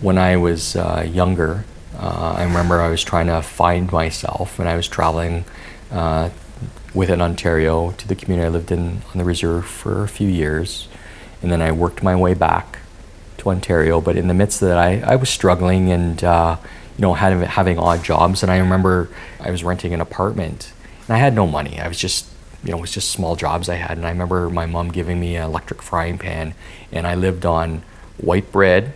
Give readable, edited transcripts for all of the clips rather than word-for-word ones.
when I was younger, I remember I was trying to find myself, and I was traveling within Ontario to the community I lived in on the reserve for a few years, and then I worked my way back to Ontario. But in the midst of that, I was struggling and having odd jobs. And I remember I was renting an apartment, and I had no money. I was just it was just small jobs I had. And I remember my mom giving me an electric frying pan, and I lived on white bread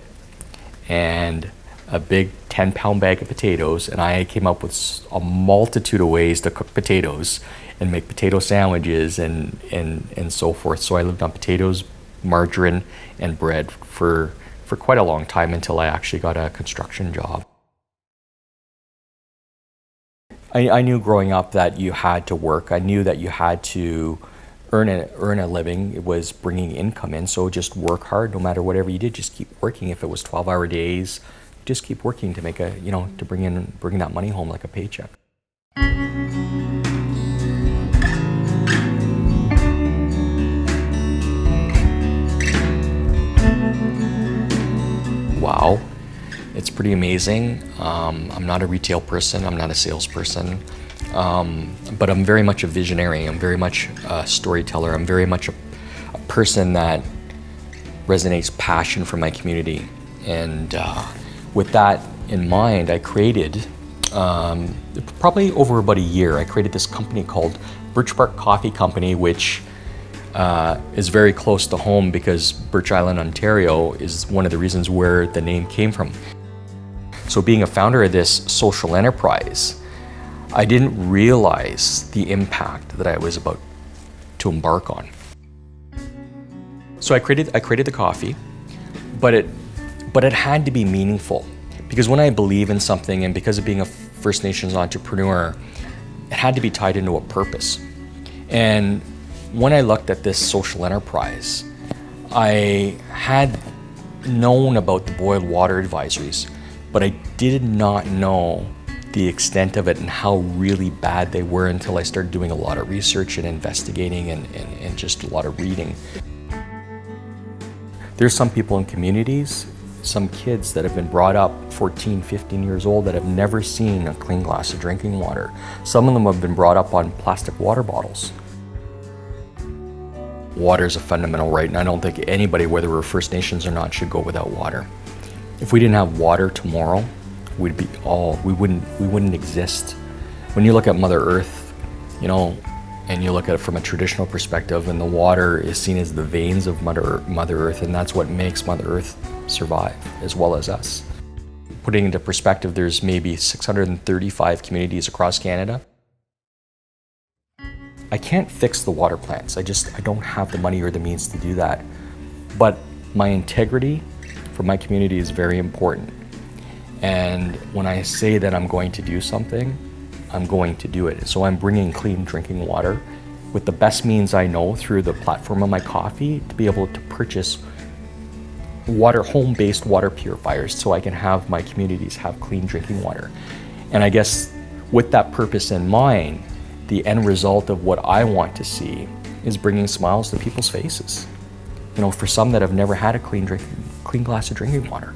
and a big 10-pound bag of potatoes, and I came up with a multitude of ways to cook potatoes and make potato sandwiches and so forth. So I lived on potatoes, margarine, and bread for quite a long time until I actually got a construction job. I knew growing up that you had to work. I knew that you had to earn a living. It was bringing income in, so just work hard no matter whatever you did. Just keep working. If it was 12-hour days, just keep working to make to bring that money home like a paycheck. Wow, it's pretty amazing. I'm not a retail person. I'm not a salesperson, but I'm very much a visionary. I'm very much a storyteller. I'm very much a person that resonates passion for my community. And with that in mind, I created, probably over about a year, I created this company called Birch Bark Coffee Company, which is very close to home because Birch Island, Ontario is one of the reasons where the name came from. So being a founder of this social enterprise, I didn't realize the impact that I was about to embark on. So I created the coffee, but it had to be meaningful, because when I believe in something, and because of being a First Nations entrepreneur, it had to be tied into a purpose. And when I looked at this social enterprise, I had known about the boiled water advisories, but I did not know the extent of it and how really bad they were until I started doing a lot of research and investigating and just a lot of reading. There's some people in communities, some kids that have been brought up 14, 15 years old that have never seen a clean glass of drinking water. Some of them have been brought up on plastic water bottles. Water is a fundamental right, and I don't think anybody, whether we're First Nations or not, should go without water. If we didn't have water tomorrow, we wouldn't exist. When you look at Mother Earth, and you look at it from a traditional perspective, and the water is seen as the veins of Mother Earth, and that's what makes Mother Earth survive, as well as us. Putting into perspective, there's maybe 635 communities across Canada. I can't fix the water plants. I don't have the money or the means to do that. But my integrity for my community is very important. And when I say that I'm going to do something, I'm going to do it. So I'm bringing clean drinking water with the best means I know through the platform of my coffee to be able to purchase home-based water purifiers so I can have my communities have clean drinking water. And I guess with that purpose in mind, the end result of what I want to see is bringing smiles to people's faces. For some that have never had a clean glass of drinking water.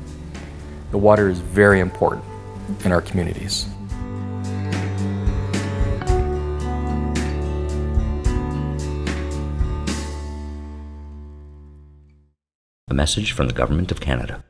The water is very important in our communities. A message from the Government of Canada.